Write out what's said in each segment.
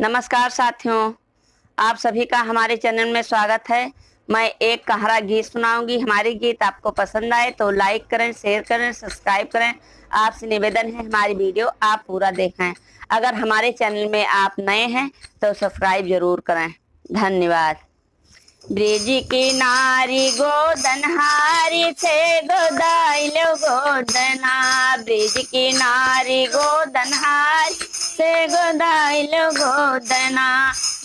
नमस्कार साथियों, आप सभी का हमारे चैनल में स्वागत है। मैं एक कहारा गीत सुनाऊंगी। हमारी गीत आपको पसंद आए तो लाइक करें, शेयर करें, सब्सक्राइब करें। आपसे निवेदन है हमारी वीडियो आप पूरा देखें। अगर हमारे चैनल में आप नए हैं तो सब्सक्राइब जरूर करें। धन्यवाद। ब्रिज किनारी गोदनहारी से गोदाइलो गोदना, ब्रिज किनारी गोदनहारी से गोदाइलो गोदना।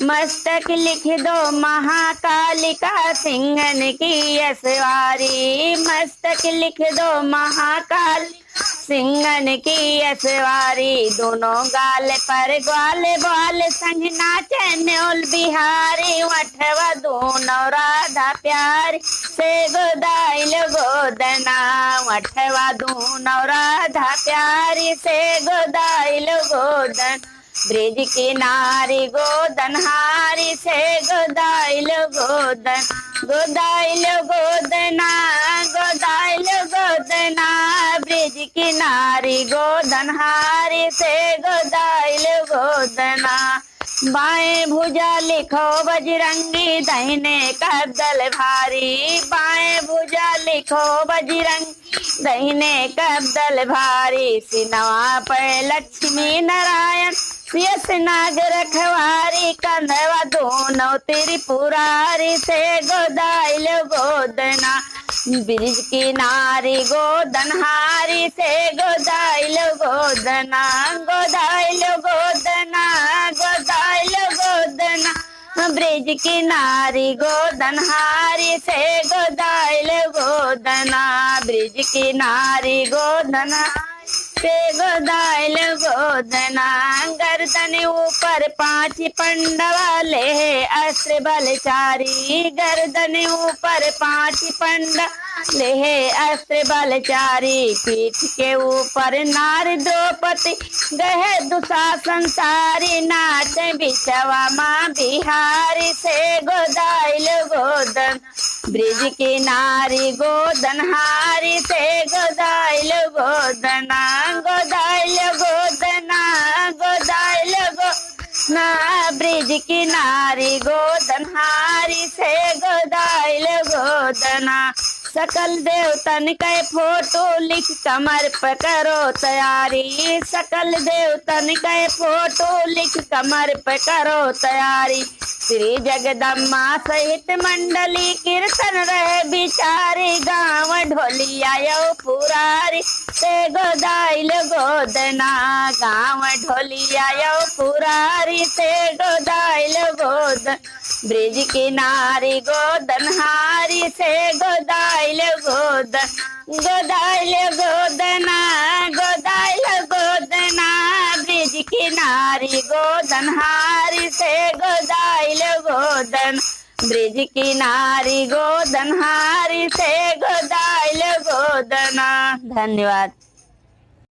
मस्तक लिख दो महाकालिका सिंहन की असवारी, मस्तक लिख दो महाकाल सिंहन की असवारी। दोनों गाल पर ग्वाल बाल संग नाचे न्योल बिहारी, वठवा दोनों राधा प्यारी से गोदाइल गोदना, वठवा दोनों राधा प्यारी से गोदाइल गोदन। ब्रिज किनारी गोदनहारी से गोदाइल गोदन, गोदाइल गोदना, गोदाइल गोदना। ब्रिज किनारी गोदनहारी से गोदाइल गोदना। बाएं भुजा लिखो बजरंगी, दाहिने कब्दल भारी, बाएं भुजा लिखो बजरंगी, दाहिने कब्दल भारी। सिनवा पर लक्ष्मी नारायण, सियस नाग रखवारी, कंधवा दोनों त्रिपुरारी से गोदाइल गोदना। ब्रिज किनारी गोदनहारी से गोदाइल गोदना, गोदाइल गोदना, गोदाइल गोदना। ब्रिज किनारी गोदनहारी से गोदाइल गोदना, ब्रिज किनारी गोदना से गोदाइल गोदना। गर्दन ऊपर 5 पंडवा ले अस्त्र बलचारी, गर्दन ऊपर 5 पंडा ले अस्त्र बलचारी। पीठ के ऊपर नार द्रौपदी गहे दुशासन सारी, नाच बिचवा माँ बिहारी से गोदाइल गोदन। ब्रिज किनारी गोदनहारी से गोदाइल गोदना, गोदाइल गोदना, गोदाइल गोदना। ब्रिज किनारी गोदनहारी से गोदाइल गोदना। सकल देवतन के फोटो लिख कमर पर करो तैयारी, सकल देवतन के फोटो लिख कमर पर करो तैयारी। श्री जगदम्बा सहित मंडली कीर्तन रहे बिचारी, गाँव ढोलिया यो पुरारी से गोदाइल गोदना, गाँव ढोलिया यो पुरारी से गोदाइल गोदन। ब्रिज किनारी गोदनहारी से गोदाइल गोदन, गोदाइल गोदना, गोदाइल गोदना। ब्रिज किनारी गोदनहारी से गोदाइल गोदन, ब्रिज किनारी गोदनहारी से गोदाइल गोदना। धन्यवाद।